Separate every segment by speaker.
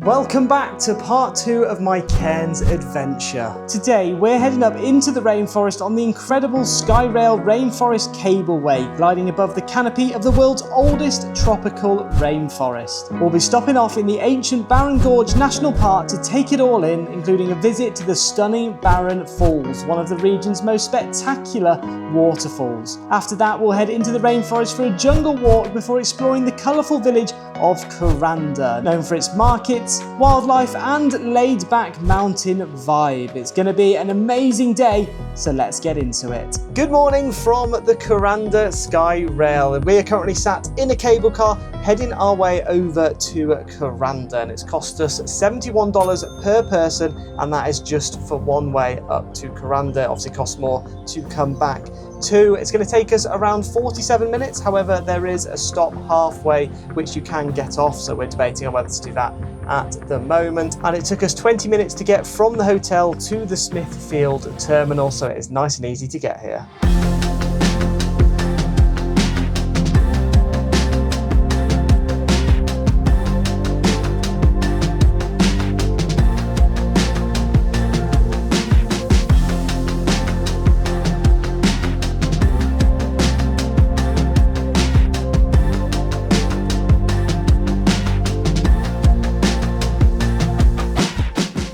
Speaker 1: Welcome back to part 2 of my Cairns adventure. Today we're heading up into the rainforest on the incredible Skyrail Rainforest Cableway, gliding above the canopy of the world's oldest tropical rainforest. We'll be stopping off in the ancient Barron Gorge National Park to take it all in, including a visit to the stunning Barron Falls, one of the region's most spectacular waterfalls. After that we'll head into the rainforest for a jungle walk before exploring the colourful village of Kuranda, known for its markets, wildlife and laid-back mountain vibe. It's going to be an amazing day, so let's get into it. Good morning from the Kuranda Skyrail. We are currently sat in a cable car heading our way over to Kuranda, and it's cost us $71 per person, and that is just for one way up to Kuranda. Obviously costs more to come back too. It's going to take us around 47 minutes. However, there is a stop halfway which you can get off, so we're debating on whether to do that at the moment. And it took us 20 minutes to get from the hotel to the Smithfield terminal, so it is nice and easy to get here.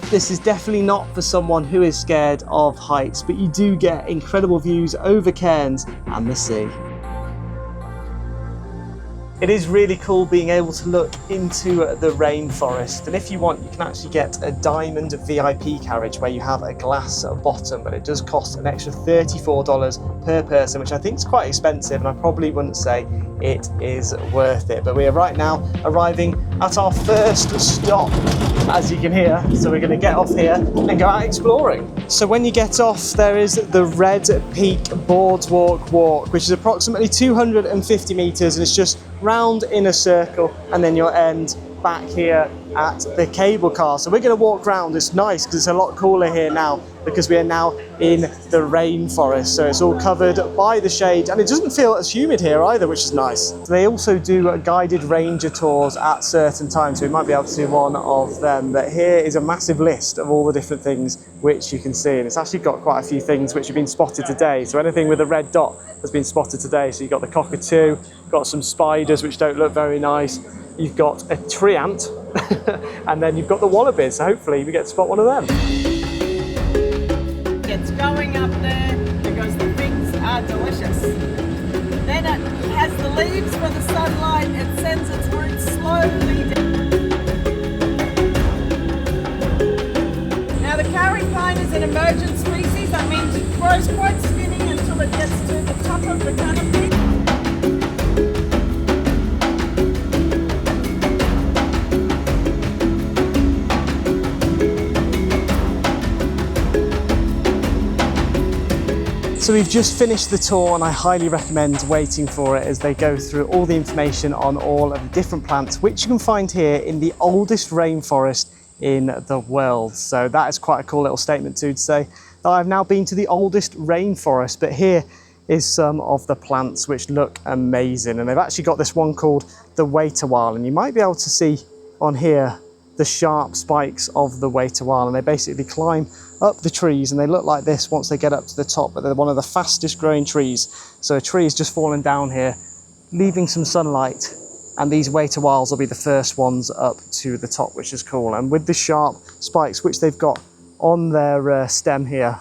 Speaker 1: This is definitely not for someone who is scared of heights, but you do get incredible views over Cairns and the sea. It is really cool being able to look into the rainforest, and if you want you can actually get a diamond VIP carriage where you have a glass bottom, but it does cost an extra $34 per person, which I think is quite expensive, and I probably wouldn't say it is worth it. But we are right now arriving at our first stop, as you can hear, so we're going to get off here and go out exploring. So when you get off, there is the Red Peak Boardwalk Walk, which is approximately 250 metres, and it's just round in a circle, and then you'll end back here at the cable car. So we're going to walk around. It's nice because it's a lot cooler here now, because we are now in the rainforest, so it's all covered by the shade, and it doesn't feel as humid here either, which is nice. They also do guided ranger tours at certain times, so we might be able to do one of them. But here is a massive list of all the different things which you can see, and it's actually got quite a few things which have been spotted today. So anything with a red dot has been spotted today. So you've got the cockatoo, got some spiders which don't look very nice, you've got a tree ant, and then you've got the wallabies, so hopefully we get to spot one of them.
Speaker 2: It's going up there because the things are delicious. Then it has the leaves for the sunlight, it sends its roots slowly down. Now the curry pine is an emergent species. That means it grows quite skinny until it gets to the top of the canopy.
Speaker 1: So we've just finished the tour, and I highly recommend waiting for it as they go through all the information on all of the different plants which you can find here in the oldest rainforest in the world. So that is quite a cool little statement to say that I've now been to the oldest rainforest. But here is some of the plants which look amazing, and they've actually got this one called the waterwile, and you might be able to see on here the sharp spikes of the waterwile, and they basically climb up the trees, and they look like this once they get up to the top, but they're one of the fastest growing trees. So a tree is just fallen down here, leaving some sunlight, and these waterwiles will be the first ones up to the top, which is cool. And with the sharp spikes which they've got on their stem here,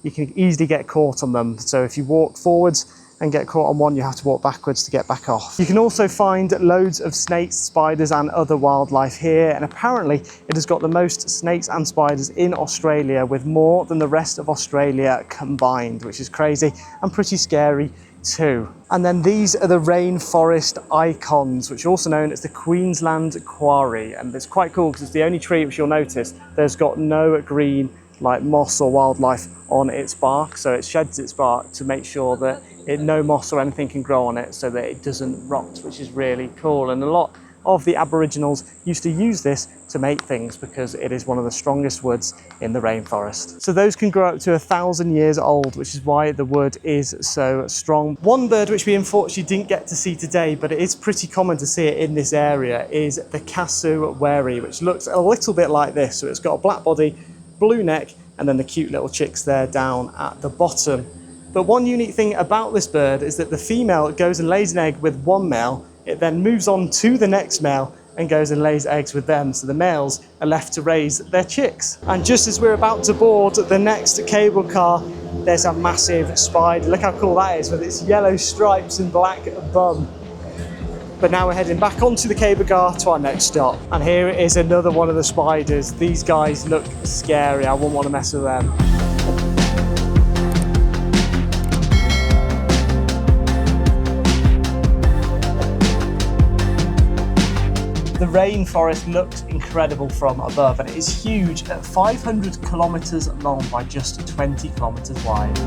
Speaker 1: you can easily get caught on them. So if you walk forwards and get caught on one, you have to walk backwards to get back off. You can also find loads of snakes, spiders and other wildlife here, and apparently it has got the most snakes and spiders in Australia, with more than the rest of Australia combined, which is crazy and pretty scary too. And then these are the rainforest icons, which are also known as the Queensland Quarry, and it's quite cool because it's the only tree which you'll notice there's got no green like moss or wildlife on its bark, so it sheds its bark to make sure that no moss or anything can grow on it, so that it doesn't rot, which is really cool. And a lot of the Aboriginals used to use this to make things because it is one of the strongest woods in the rainforest. So those can grow up to 1,000 years old, which is why the wood is so strong. One bird which we unfortunately didn't get to see today, but it is pretty common to see it in this area, is the cassowary, which looks a little bit like this. So it's got a black body, blue neck, and then the cute little chicks there down at the bottom. But one unique thing about this bird is that the female goes and lays an egg with one male. It then moves on to the next male and goes and lays eggs with them. So the males are left to raise their chicks. And just as we're about to board the next cable car, there's a massive spider. Look how cool that is with its yellow stripes and black bum. But now we're heading back onto the cable car to our next stop. And here is another one of the spiders. These guys look scary. I wouldn't want to mess with them. The rainforest looks incredible from above, and it is huge at 500 kilometers long by just 20 kilometers wide.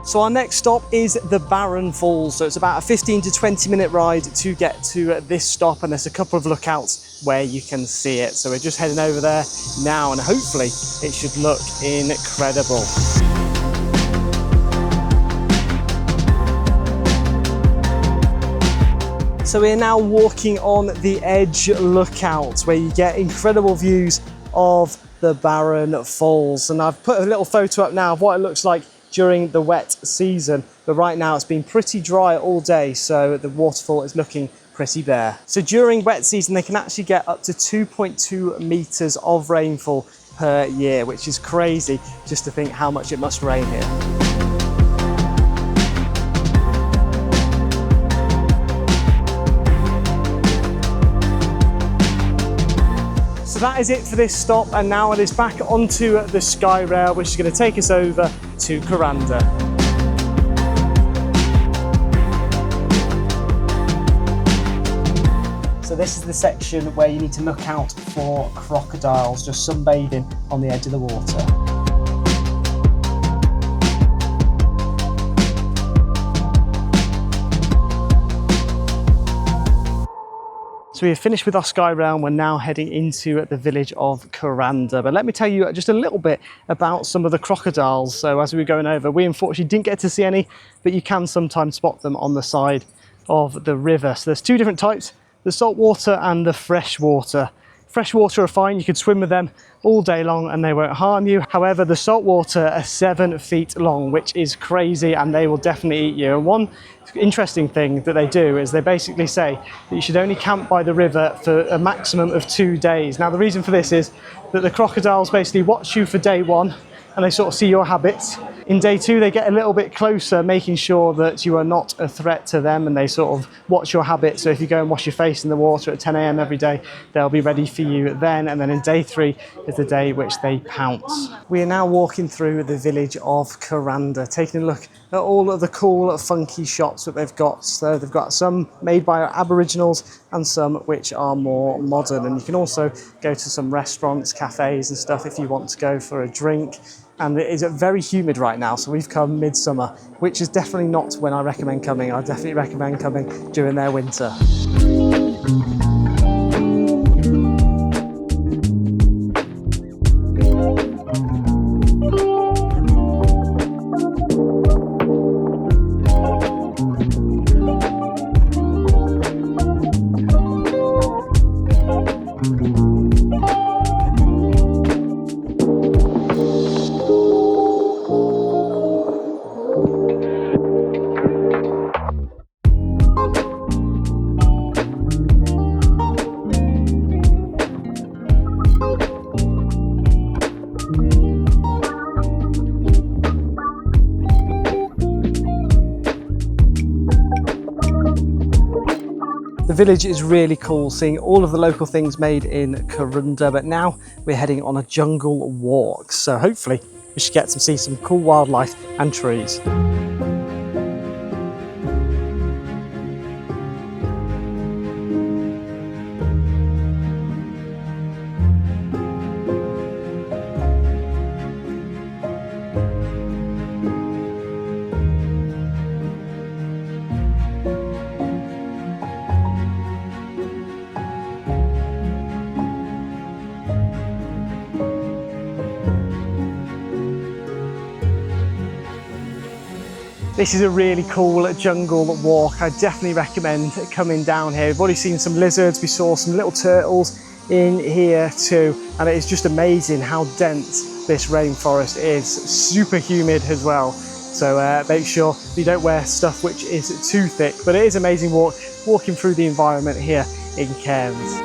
Speaker 1: So our next stop is the Barron Falls. So it's about a 15 to 20 minute ride to get to this stop, and there's a couple of lookouts where you can see it. So we're just heading over there now, and hopefully it should look incredible. So we're now walking on the Edge Lookout, where you get incredible views of the Barron Falls. And I've put a little photo up now of what it looks like during the wet season, but right now it's been pretty dry all day, so the waterfall is looking pretty bare. So during wet season they can actually get up to 2.2 meters of rainfall per year, which is crazy just to think how much it must rain here. So that is it for this stop, and now it is back onto the Skyrail, which is going to take us over to Kuranda. So this is the section where you need to look out for crocodiles just sunbathing on the edge of the water. So we have finished with our Skyrail and we're now heading into the village of Kuranda. But let me tell you just a little bit about some of the crocodiles. So as we were going over, we unfortunately didn't get to see any, but you can sometimes spot them on the side of the river. So there's two different types, the saltwater and the freshwater. Freshwater are fine, you could swim with them all day long and they won't harm you. However, the saltwater are 7 feet long, which is crazy, and they will definitely eat you. And one interesting thing that they do is they basically say that you should only camp by the river for a maximum of 2 days. Now the reason for this is that the crocodiles basically watch you for day 1 and they sort of see your habits. In day 2 they get a little bit closer, making sure that you are not a threat to them, and they sort of watch your habits. So if you go and wash your face in the water at 10 AM every day, they'll be ready for you then. And then in day 3 is the day which they pounce. We are now walking through the village of Kuranda, taking a look at all of the cool funky shops that they've got. So they've got some made by Aboriginals and some which are more modern, and you can also go to some restaurants, cafes and stuff if you want to go for a drink. And it is very humid right now, so we've come midsummer, which is definitely not when I recommend coming. I definitely recommend coming during their winter. The village is really cool, seeing all of the local things made in Kuranda, but now we're heading on a jungle walk. So hopefully we should get to see some cool wildlife and trees. This is a really cool jungle walk. I definitely recommend coming down here. We've already seen some lizards, we saw some little turtles in here too, and it is just amazing how dense this rainforest is. Super humid as well, so make sure you don't wear stuff which is too thick, but it is amazing walking through the environment here in Cairns.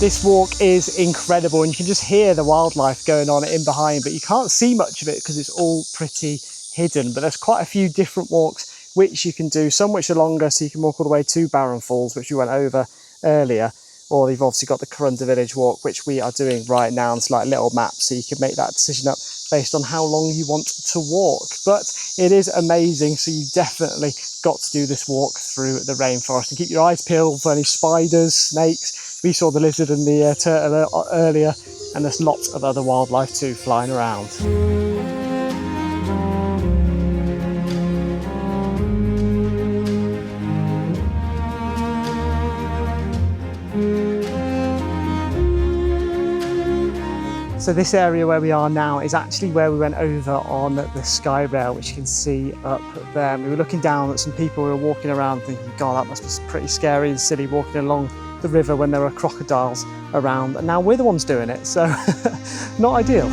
Speaker 1: This walk is incredible, and you can just hear the wildlife going on in behind, but you can't see much of it because it's all pretty hidden. But there's quite a few different walks which you can do, some which are longer, so you can walk all the way to Barron Falls, which we went over earlier, or you've obviously got the Kuranda Village walk, which we are doing right now. It's like a little map, so you can make that decision up based on how long you want to walk. But it is amazing, so you definitely got to do this walk through the rainforest and keep your eyes peeled for any spiders, snakes. We saw the lizard and the turtle earlier, and there's lots of other wildlife too flying around. So this area where we are now is actually where we went over on the Skyrail, which you can see up there. And we were looking down at some people who were walking around thinking, God, that must be pretty scary and silly walking along the river when there are crocodiles around. And now we're the ones doing it, so not ideal.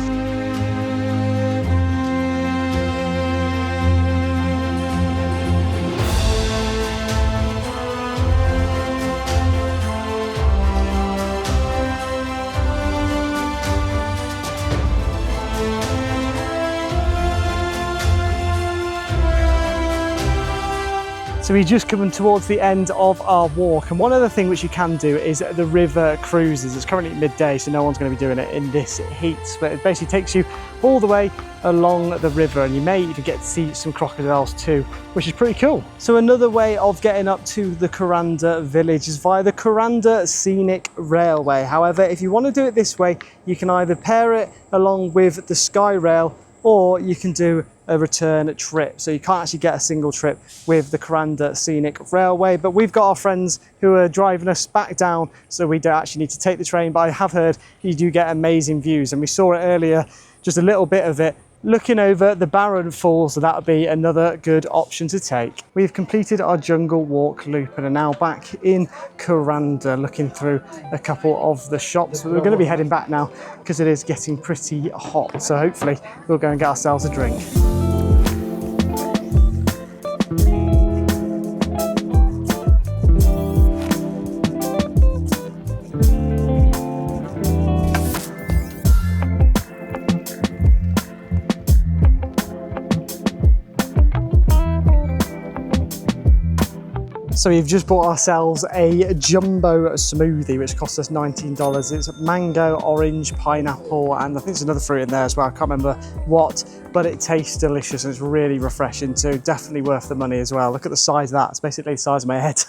Speaker 1: So we're just coming towards the end of our walk, and one other thing which you can do is the river cruises. It's currently midday, so no one's going to be doing it in this heat, but it basically takes you all the way along the river, and you may even get to see some crocodiles too, which is pretty cool. So another way of getting up to the Kuranda village is via the Kuranda Scenic Railway. However, if you want to do it this way, you can either pair it along with the Skyrail, or you can do a return trip. So you can't actually get a single trip with the Kuranda Scenic Railway, but we've got our friends who are driving us back down, so we don't actually need to take the train. But I have heard you do get amazing views, and we saw it earlier, just a little bit of it, looking over the Barron Falls, so that would be another good option to take. We've completed our jungle walk loop and are now back in Kuranda, looking through a couple of the shops. But we're going to be heading back now because it is getting pretty hot, so hopefully we'll go and get ourselves a drink. So we've just bought ourselves a jumbo smoothie, which cost us $19. It's mango, orange, pineapple, and I think there's another fruit in there as well. I can't remember what, but it tastes delicious and it's really refreshing too. Definitely worth the money as well. Look at the size of that. It's basically the size of my head.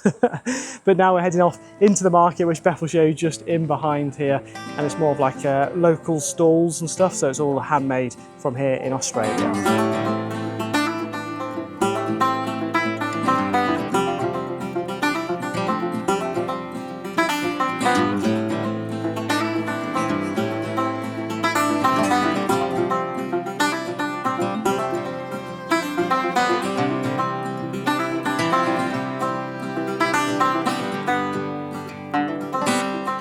Speaker 1: But now we're heading off into the market, which Beth will show you just in behind here. And it's more of like local stalls and stuff. So it's all handmade from here in Australia.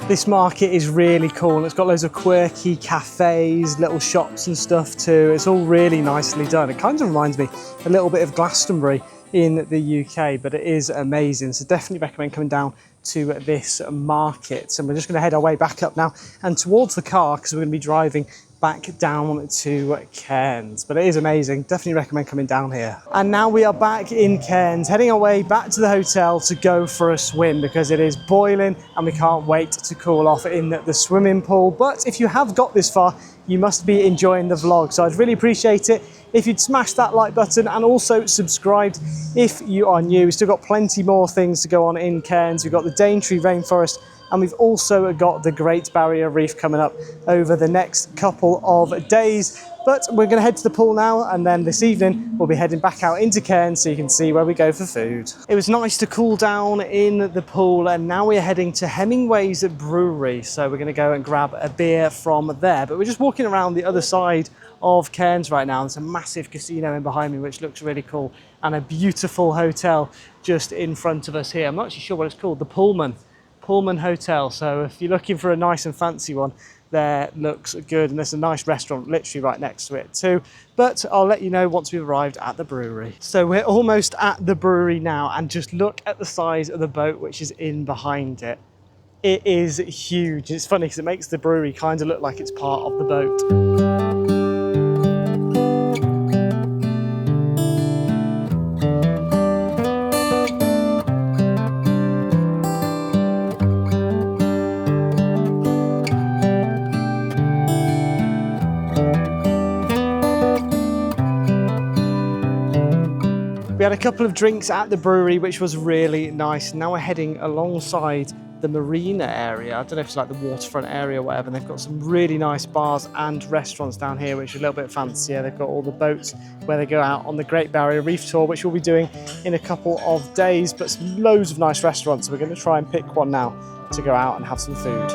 Speaker 1: This market is really cool. It's got loads of quirky cafes, little shops and stuff too. It's all really nicely done. It kind of reminds me a little bit of Glastonbury in the UK, but it is amazing. So definitely recommend coming down to this market. And we're just going to head our way back up now and towards the car because we're going to be driving back down to Cairns. But it is amazing, definitely recommend coming down here. And now we are back in Cairns, heading our way back to the hotel to go for a swim because it is boiling and we can't wait to cool off in the swimming pool. But if you have got this far, you must be enjoying the vlog, so I'd really appreciate it if you'd smash that like button and also subscribed if you are new. We've still got plenty more things to go on in Cairns. We've got the Daintree Rainforest and we've also got the Great Barrier Reef coming up over the next couple of days. But we're going to head to the pool now, and then this evening we'll be heading back out into Cairns so you can see where we go for food. It was nice to cool down in the pool, and now we're heading to Hemingway's Brewery. So we're going to go and grab a beer from there. But we're just walking around the other side of Cairns right now. There's a massive casino in behind me which looks really cool, and a beautiful hotel just in front of us here. I'm not actually sure what it's called, the Pullman Hotel. So if you're looking for a nice and fancy one, there looks good, and there's a nice restaurant literally right next to it too. But I'll let you know once we've arrived at the brewery. So we're almost at the brewery now, and just look at the size of the boat which is in behind it. It is huge. It's funny because it makes the brewery kind of look like it's part of the boat. We had a couple of drinks at the brewery, which was really nice. Now we're heading alongside the marina area. I don't know if it's like the waterfront area or whatever. And they've got some really nice bars and restaurants down here, which are a little bit fancier. They've got all the boats where they go out on the Great Barrier Reef tour, which we'll be doing in a couple of days, but loads of nice restaurants. So we're going to try and pick one now to go out and have some food.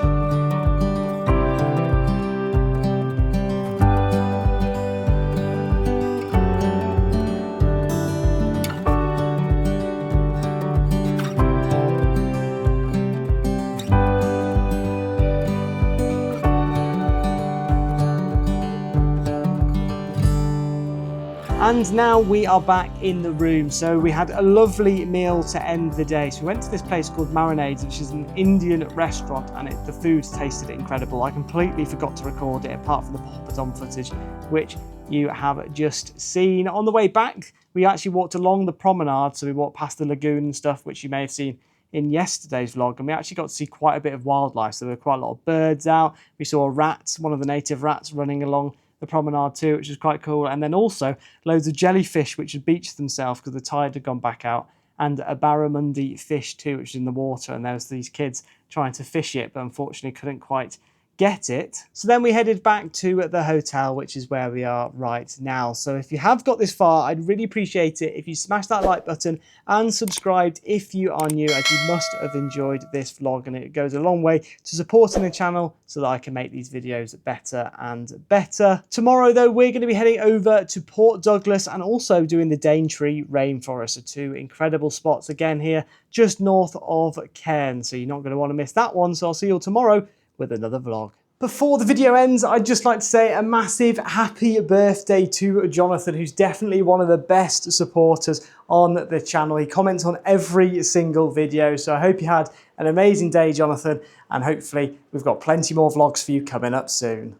Speaker 1: And now we are back in the room. So we had a lovely meal to end the day. So we went to this place called Marinades, which is an Indian restaurant, and the food tasted incredible. I completely forgot to record it, apart from the pop-it-on footage, which you have just seen. On the way back, we actually walked along the promenade. So we walked past the lagoon and stuff, which you may have seen in yesterday's vlog, and we actually got to see quite a bit of wildlife. So there were quite a lot of birds out. We saw a rat, one of the native rats, running along the promenade too, which was quite cool. And then also loads of jellyfish which had beached themselves because the tide had gone back out, and a barramundi fish too, which is in the water, and there was these kids trying to fish it but unfortunately couldn't quite get it. So then we headed back to the hotel, which is where we are right now. So if you have got this far, I'd really appreciate it if you smash that like button and subscribed if you are new, as you must have enjoyed this vlog, and it goes a long way to supporting the channel so that I can make these videos better and better. Tomorrow though, we're going to be heading over to Port Douglas and also doing the Daintree Rainforest, so two incredible spots again here just north of Cairns, so you're not going to want to miss that one. So I'll see you all tomorrow with another vlog. Before the video ends, I'd just like to say a massive happy birthday to Jonathan, who's definitely one of the best supporters on the channel. He comments on every single video, so I hope you had an amazing day, Jonathan, and hopefully we've got plenty more vlogs for you coming up soon.